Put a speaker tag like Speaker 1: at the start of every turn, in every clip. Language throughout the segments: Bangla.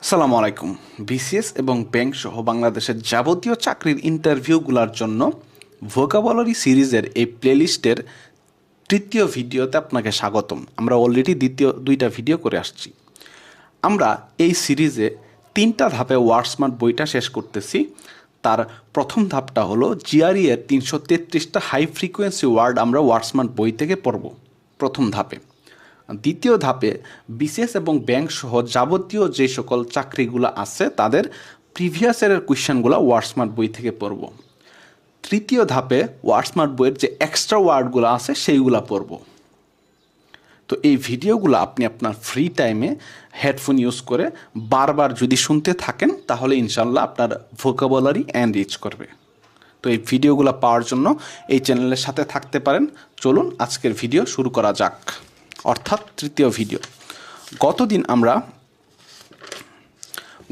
Speaker 1: আসসালামু আলাইকুম। বিসিএস এবং ব্যাংক সহ বাংলাদেশের যাবতীয় চাকরির ইন্টারভিউগুলোর জন্য ভোকাবুলারি সিরিজের এই প্লেলিস্টের তৃতীয় ভিডিওতে আপনাকে স্বাগতম। আমরা অলরেডি দ্বিতীয় দুইটা ভিডিও করে আসছি। আমরা এই সিরিজে 3টা ধাপে ওয়ার্ডস্মার্ট বইটা শেষ করতেছি। তার প্রথম ধাপটা হলো জিআরই এর 333টা হাই ফ্রিকোয়েন্সি ওয়ার্ড আমরা ওয়ার্ডস্মার্ট বই থেকে পড়ব প্রথম ধাপে। দ্বিতীয় ধাপে বিসিএস এবং ব্যাংক সহ যাবতীয় যে সকল চাকরিগুলো আছে তাদের প্রিভিয়াস ইয়ারের কোয়েশ্চেনগুলো ওয়ার্ডস্মার্ট বই থেকে পড়ব। তৃতীয় ধাপে ওয়ার্ডস্মার্ট বইয়ের যে এক্সট্রা ওয়ার্ডগুলো আছে সেইগুলো পড়ব। তো এই ভিডিওগুলো আপনি আপনার ফ্রি টাইমে হেডফোন ইউজ করে বারবার যদি শুনতে থাকেন তাহলে ইনশাল্লাহ আপনার ভোকাবুলারি এনরিচ করবে। তো এই ভিডিওগুলো পাওয়ার জন্য এই চ্যানেলের সাথে থাকতে পারেন। চলুন আজকের ভিডিও শুরু করা যাক, অর্থাৎ তৃতীয় ভিডিও।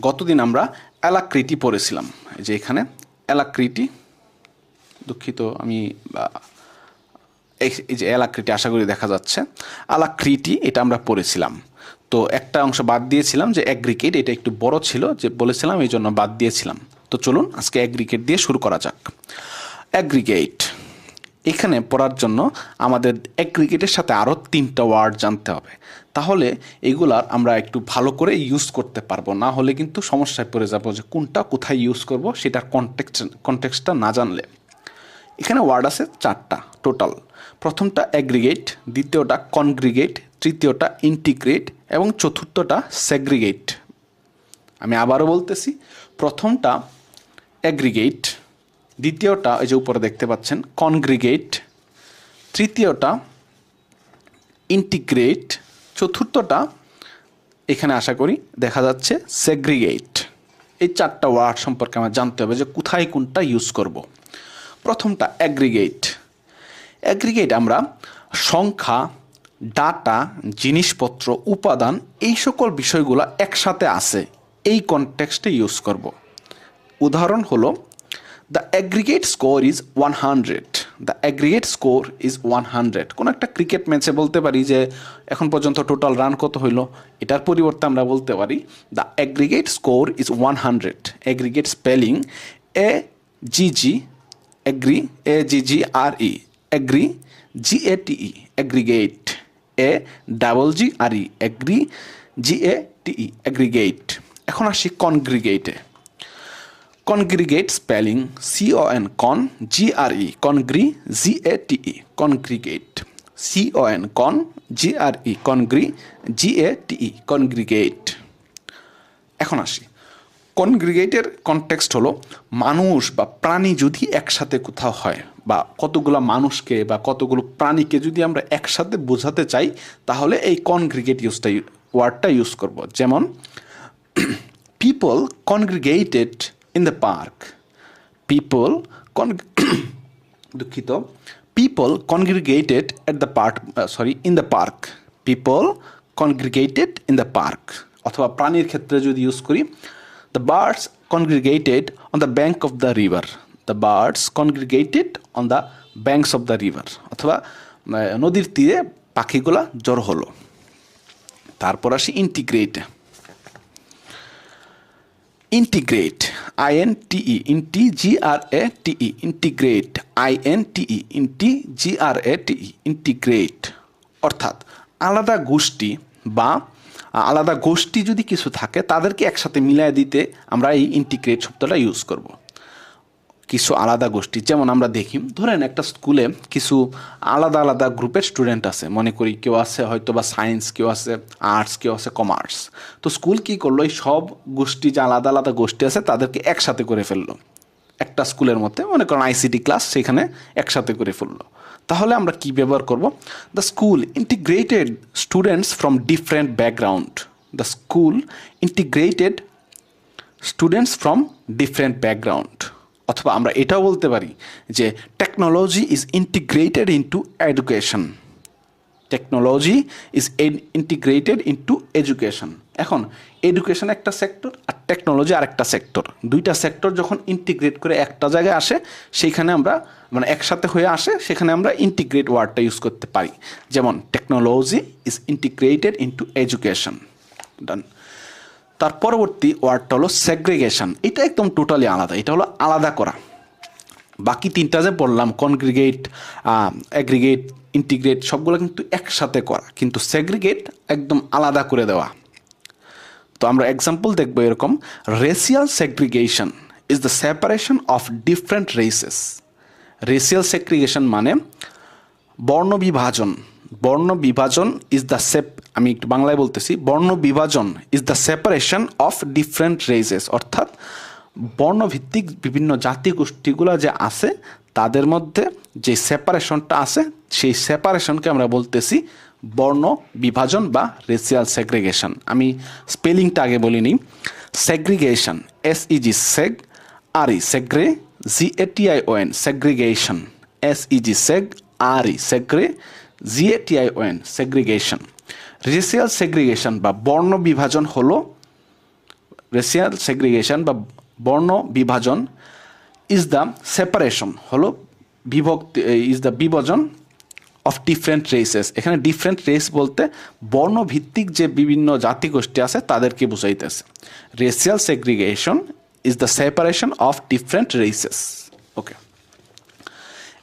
Speaker 1: গতদিন আমরা অ্যালাক্রিটি পড়েছিলাম। যে এখানে অ্যালাক্রিটি, দুঃখিত আমি এই যে অ্যালাক্রিটি আশা করি দেখা যাচ্ছে, অ্যালাক্রিটি এটা আমরা পড়েছিলাম। তো একটা অংশ বাদ দিয়েছিলাম যে অ্যাগ্রিগেট, এটা একটু বড় ছিল যে বলেছিলাম, এই জন্য বাদ দিয়েছিলাম। তো চলুন আজকে অ্যাগ্রিগেট দিয়ে শুরু করা যাক। অ্যাগ্রিগেট এখানে পড়ার জন্য আমাদের অ্যাগ্রিগেটের সাথে আরও 3টা ওয়ার্ড জানতে হবে, তাহলে এগুলার আমরা একটু ভালো করে ইউজ করতে পারবো। না হলে কিন্তু সমস্যায় পড়ে যাবো যে কোনটা কোথায় ইউজ করব সেটার কনটেক্সটটা না জানলে। এখানে ওয়ার্ড আছে 4টা টোটাল। প্রথমটা অ্যাগ্রিগেট, দ্বিতীয়টা কনগ্রিগেট, তৃতীয়টা ইন্টিগ্রেট এবং চতুর্থটা সেগ্রিগেট। আমি আবারও বলতেছি, প্রথমটা অ্যাগ্রিগেট, দ্বিতীয়টা এই যে উপরে দেখতে পাচ্ছেন কনগ্রিগেট, তৃতীয়টা ইন্টিগ্রেট, চতুর্থটা এখানে আশা করি দেখা যাচ্ছে সেগ্রিগেট। এই 4টা ওয়ার্ড সম্পর্কে আমার জানতে হবে যে কোথায় কোনটা ইউজ করব। প্রথমটা অ্যাগ্রিগেট। অ্যাগ্রিগেট আমরা সংখ্যা, ডাটা, জিনিসপত্র, উপাদান এই সকল বিষয়গুলো একসাথে আছে এই কনটেক্সটে ইউজ করব। উদাহরণ হলো the aggregate score is 100। The aggregate score is 100। কোনো একটা ক্রিকেট ম্যাচে বলতে পারি যে এখন পর্যন্ত টোটাল রান কত হইলো, এটার পরিবর্তে আমরা বলতে পারি the aggregate score is 100। Aggregate spelling AGG, agree AGGRE, agree GATE, aggregate AGGRE, agree GATE, aggregate. এখন আসি কনগ্রিগেটে। কনগ্রিগেট স্পেলিং CON, কন GRE, কনগ্রি GATE, কনগ্রিগেট CON GRE, কনগ্রি GATE, কনগ্রিগেট। এখন আসি কনগ্রিগেটের কনটেক্সট হলো মানুষ বা প্রাণী যদি একসাথে কোথাও হয়, বা কতগুলো মানুষকে বা কতগুলো প্রাণীকে যদি আমরা একসাথে বোঝাতে চাই তাহলে এই কনগ্রিগেট ওয়ার্ডটা ইউজ করব। যেমন people কনগ্রিগেটেড in the park. People দুঃখিত, people congregated at the park, in the park. People congregated in the park. অথবা প্রাণীর ক্ষেত্রে যদি ইউজ করি, the birds congregated on the bank of the river. The birds congregated on the banks of the river. অথবা নদীর তীরে পাখিগুলা জড়ো হলো। তারপর আসি integrate. Integrate INTE, INTGRATE, integrate INTE, integrate অর্থাৎ আলাদা গোষ্ঠী বা আলাদা গোষ্ঠী যদি কিছু থাকে তাদেরকে একসাথে মিলিয়ে দিতে আমরা এই ইন্টিগ্রেট শব্দটা ইউজ করব। কিছু আলাদা গোষ্ঠী, যেমন আমরা দেখি ধরেন একটা স্কুলে কিছু আলাদা আলাদা গ্রুপের স্টুডেন্ট আছে, মনে করি কেউ আছে হয়তো বা সায়েন্স, কেউ আছে আর্টস, কেউ আছে কমার্স। তো স্কুল কী করলো, এই সব গোষ্ঠী যে আলাদা আলাদা গোষ্ঠী আছে তাদেরকে একসাথে করে ফেললো একটা স্কুলের মধ্যে, মনে করেন ICT ক্লাস, সেখানে একসাথে করে ফেললো। তাহলে আমরা কি ব্যবহার করব? The school integrated students from different background. The school integrated students from different background. অথবা আমরা এটাও বলতে পারি যে technology is integrated into education. Technology is integrated into education. এখন এডুকেশন একটা সেক্টর আর টেকনোলজি আরেকটা সেক্টর। দুইটা সেক্টর যখন ইন্টিগ্রেট করে একটা জায়গায় আসে, সেইখানে আমরা একসাথে হয়ে আসে, সেখানে আমরা ইন্টিগ্রেট ওয়ার্ডটা ইউজ করতে পারি। যেমন technology is integrated into education. Done. তার পরবর্তী ওয়ার্ডটা হলো সেগ্রিগেশন। এটা একদম টোটালি আলাদা, এটা হলো আলাদা করা। বাকি তিনটা যে বললাম, কনগ্রিগেট, অ্যাগ্রিগেট, ইন্টিগ্রেট, সবগুলো কিন্তু একসাথে করা, কিন্তু সেগ্রিগেট একদম আলাদা করে দেওয়া। তো আমরা এক্সাম্পল দেখবো এরকম, racial segregation is the separation of different races. Racial segregation মানে বর্ণ বিভাজন। বর্ণ বিভাজন ইজ দ্য আমি একটু বাংলায় বলতেছি, বর্ণ বিভাজন is the separation of different races, অর্থাৎ বর্ণভিত্তিক বিভিন্ন জাতিগোষ্ঠীগুলো যে আছে তাদের মধ্যে যে সেপারেশনটা আছে, সেই সেপারেশনকে আমরা বলতেছি বর্ণ বিভাজন বা রেসিয়াল সেগ্রিগেশন। আমি স্পেলিংটা আগে বলিনি। Segregation, SEG SEG, RE সেগ্রে, GATION segregation, SEG SEG, RE সেগ্রে, GATION segregation. Racial segregation বা বর্ণ বিভাজন হলো, রেসিয়াল সেগ্রিগেশন বা বর্ণ বিভাজন ইজ দ্য সেপারেশন, হলো বিভক্তি, ইজ দ্য বিভাজন অফ ডিফারেন্ট রেসেস। এখানে ডিফারেন্ট রেস বলতে বর্ণভিত্তিক যে বিভিন্ন জাতিগোষ্ঠী আছে তাদেরকে বুঝাইতেছে। Racial segregation is the separation of different races. Okay,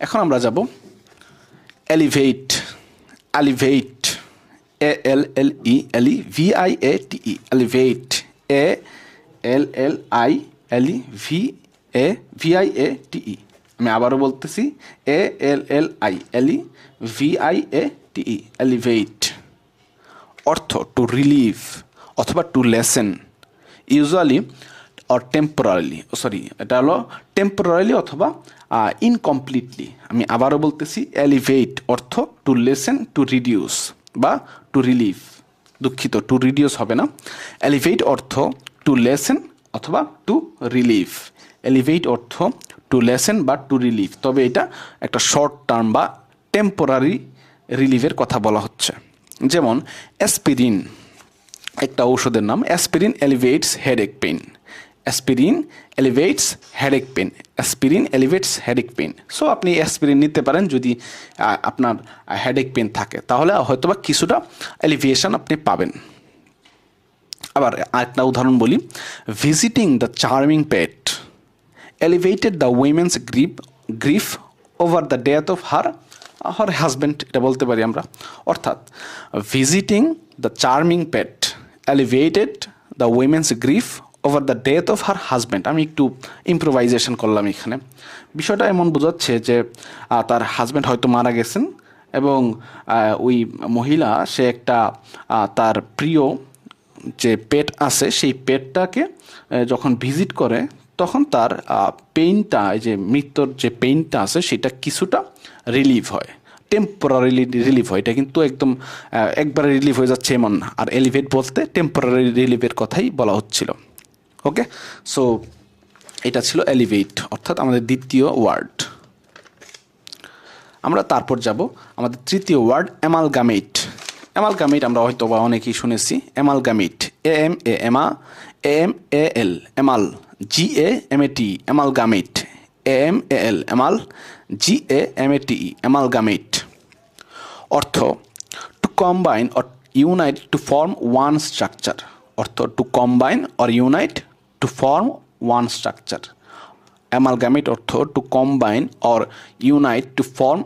Speaker 1: এখন আমরা যাব alleviate. Alleviate, ALLEVIATE, alleviate, ALLIVATE। আমি আবারও বলতেছি, ALLIVIATE, এলিভেট। অর্থ টু রিলিভ অথবা to lessen, usually or temporarily, এটা হলো টেম্পোরারিলি অথবা ইনকমপ্লিটলি। আমি আবারও বলতেছি, এলিভেট অর্থ টু লেসেন, টু রিডিউস বা টু রিলিভ। দুঃখিত, টু রিডিউস হবে না। এলিভেট অর্থ টু লেসেন অথবা টু রিলিভ। এলিভেট অর্থ টু লেসেন বা টু রিলিভ, তবে এটা একটা শর্ট টার্ম বা টেম্পোরারি রিলিভের কথা বলা হচ্ছে। যেমন অ্যাসপিরিন, একটা ঔষধের নাম, aspirin alleviates headache pain. Aspirin alleviates headache pain, aspirin alleviates headache pain. So আপনি অ্যাসপিরিন নিতে পারেন যদি আপনার হেডেক পেইন থাকে, তাহলে হয়তোবা কিছুটা এলিভিয়েশন আপনি পাবেন। আবার আরেকটা উদাহরণ বলি, visiting the charming pet elevated the women's grief over the death of her husband, এটা বলতে পারি আমরা। অর্থাৎ visiting the charming pet elevated the women's grief over the death of her husband. আমি একটু ইম্প্রোভাইজেশন করলাম এখানে। বিষয়টা এমন বোঝাচ্ছে যে তার হাজব্যান্ড হয়তো মারা গেছেন এবং ওই মহিলা সে একটা তার প্রিয় যে পেট আছে সেই পেটটাকে যখন ভিজিট করে তখন তার পেইনটা, এই যে মৃত্যুর যে পেইনটা আছে সেটা কিছুটা রিলিভ হয়, টেম্পোরারিলি রিলিভ হয়। এটা কিন্তু একদম একবারে রিলিভ হয়ে যাচ্ছে এমন না। আর এলিভেট বলতে টেম্পোরারি রিলিভের কথাই বলা হচ্ছিল। ওকে, সো এটা ছিল এলিভেট, অর্থাৎ আমাদের দ্বিতীয় ওয়ার্ড। আমরা তারপর যাব আমাদের তৃতীয় ওয়ার্ড, অ্যামালগামেট। অ্যামালগামেট আমরা হয়তো বা অনেকেই শুনেছি। অ্যামালগামেট, AMAL, অ্যামাল, GAMAT, অ্যামালগামেট, AMAL, অ্যামাল, GAMATE, amalgamate. অর্থ to combine or unite to form one structure. অর্থ to combine or unite to form one structure. Amalgamate অর্থ to combine or unite to form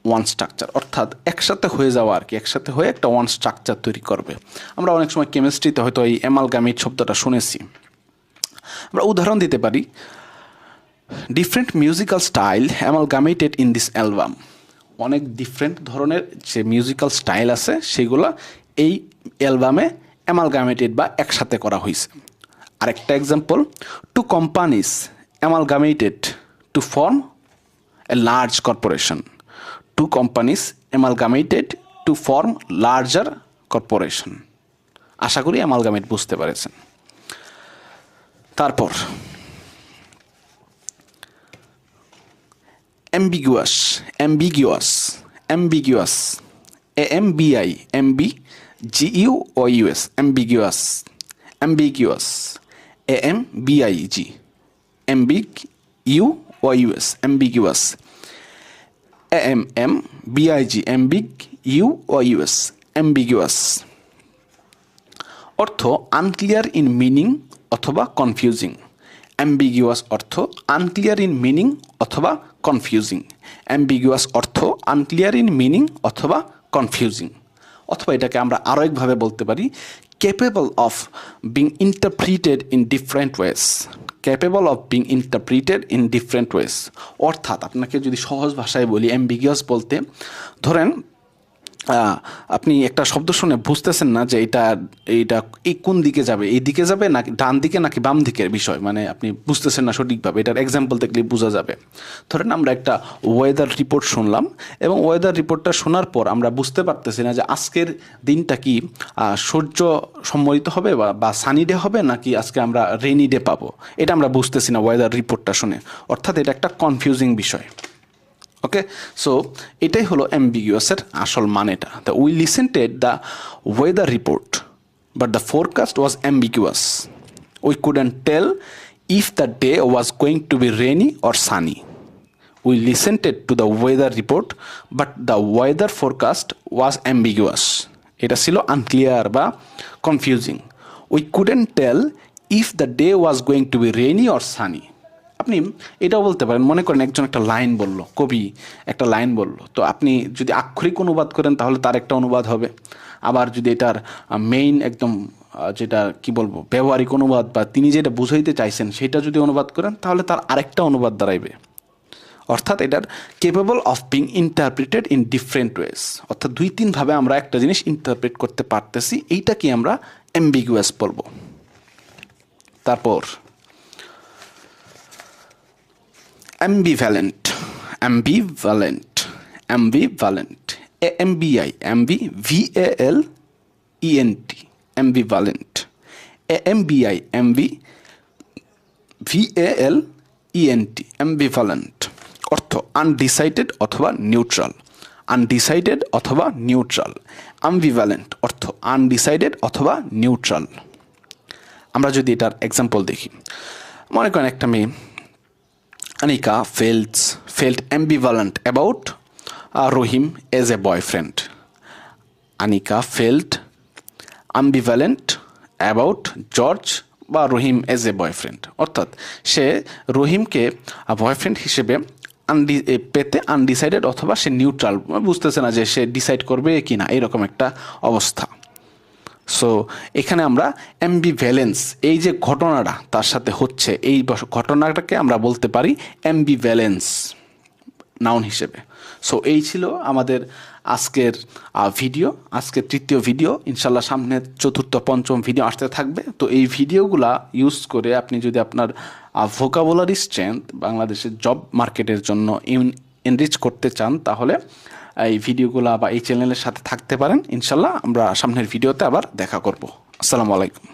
Speaker 1: one structure, অর্থাৎ একসাথে হয়ে যাওয়া আর কি, একসাথে হয়ে একটা ওয়ান স্ট্রাকচার তৈরি করবে। আমরা অনেক সময় কেমিস্ট্রিতে হয়তো এই অ্যামালগামেট শব্দটা শুনেছি। আমরা উদাহরণ দিতে পারি, different musical style amalgamated in this album. অনেক ডিফারেন্ট ধরনের যে মিউজিক্যাল স্টাইল আছে সেগুলো এই অ্যালবামে অ্যামালগামেটেড বা একসাথে করা হয়েছে। আরেকটা example, two companies amalgamated to form a large corporation. Two companies amalgamated to form larger corporation. আশা করি অ্যামালগামেট বুঝতে পেরেছেন। তারপর ambiguous, ambiguous, ambiguous, AMBIGUOUS, ambiguous, ambiguous, AMBIG, ambiguous, ambiguous, AMMBIG, ambiguous, ambiguous। অর্থ আনক্লিয়ার ইন মিনিং অথবা কনফিউজিং। অ্যাম্বিগুয়াস অর্থ আনক্লিয়ার ইন মিনিং অথবা কনফিউজিং। অ্যাম্বিগুয়াস অর্থ আনক্লিয়ার ইন মিনিং অথবা কনফিউজিং। অথবা এটাকে আমরা আরও একভাবে বলতে পারি capable of being interpreted in different ways। capable of being interpreted in different ways অর্থাৎ আপনাকে যদি সহজ ভাষায় বলি অ্যাম্বিগুয়াস বলতে, ধরেন আপনি একটা শব্দ শুনে বুঝতেছেন না যে এটা এই কোন দিকে যাবে, এই দিকে যাবে নাকি ডান দিকে নাকি বাম দিকের বিষয়, মানে আপনি বুঝতেছেন না সঠিকভাবে, এটার এক্সাম্পল দেখলে বোঝা যাবে। ধরেন আমরা একটা ওয়েদার রিপোর্ট শুনলাম এবং ওয়েদার রিপোর্টটা শোনার পর আমরা বুঝতে পারতেছি না যে আজকের দিনটা কি সূর্য সম্মোহিত হবে বা সানি ডে হবে নাকি আজকে আমরা রেনি ডে পাবো, এটা আমরা বুঝতেছি না ওয়েদার রিপোর্টটা শুনে, অর্থাৎ এটা একটা কনফিউজিং বিষয়। ওকে, সো এটাই হলো অ্যাম্বিগুয়াসের আসল মানেটা। The we listened the weather report but the forecast was ambiguous. We couldn't tell if the day was going to be rainy or sunny. We listened to the weather report but the weather forecast was ambiguous. এটা ছিল আনক্লিয়ার বা confusing. We couldn't tell if the day was going to be rainy or sunny. আপনি এটাও বলতে পারেন, মনে করেন একজন একটা লাইন বলল, কবি একটা লাইন বলল, তো আপনি যদি আক্ষরিক অনুবাদ করেন তাহলে তার একটা অনুবাদ হবে, আবার যদি এটার মেইন একদম যেটা কি বলবো ব্যবহারিক অনুবাদ বা তিনি যেটা বুঝাইতে চাইছেন সেটা যদি অনুবাদ করেন তাহলে তার আরেকটা অনুবাদ দাঁড়াইবে। অর্থাৎ এটার capable of being interpreted in different ways, অর্থাৎ 2-3ভাবে আমরা একটা জিনিস ইন্টারপ্রেট করতে পারতেছি, এইটাকে আমরা অ্যাম্বিগুয়াস বলবো। তারপর ambivalent, ambivalent, ambivalent, ambivalent, ambivalent, ambivalent, ambivalent অর্থ আনডিসাইডেড অথবা নিউট্রাল, আনডিসাইডেড অথবা নিউট্রাল। ambivalent অর্থ আনডিসাইডেড অথবা নিউট্রাল। আমরা যদি এটার এক্সাম্পল দেখি, মনে করেন একটা মেয়ে, Anika felt ambivalent about Rohim as a boyfriend. Anika felt ambivalent about George বা রহিম এজ এ বয়ফ্রেন্ড, অর্থাৎ সে রহিমকে বয়ফ্রেন্ড হিসেবে পেতে আনডিসাইডেড অথবা সে নিউট্রাল, বুঝতেছে না যে সে ডিসাইড করবে কি না, এরকম একটা অবস্থা। সো এখানে আমরা অ্যাম্বিভ্যালেন্স, এই যে ঘটনাটা তার সাথে হচ্ছে, এই ঘটনাটাকে আমরা বলতে পারি অ্যাম্বিভ্যালেন্স নাউন হিসেবে। সো এই ছিল আমাদের আজকের ভিডিও, আজকের তৃতীয় ভিডিও। ইনশাল্লাহ সামনে চতুর্থ পঞ্চম ভিডিও আসতে থাকবে। তো এই ভিডিওগুলা ইউজ করে আপনি যদি আপনার ভোকাবুলারি স্ট্রেংথ বাংলাদেশের জব মার্কেটের জন্য এনরিচ করতে চান তাহলে এই ভিডিওগুলো বা এই চ্যানেলের সাথে থাকতে পারেন। ইনশাল্লাহ আমরা সামনের ভিডিওতে আবার দেখা করব। আসসালামু আলাইকুম।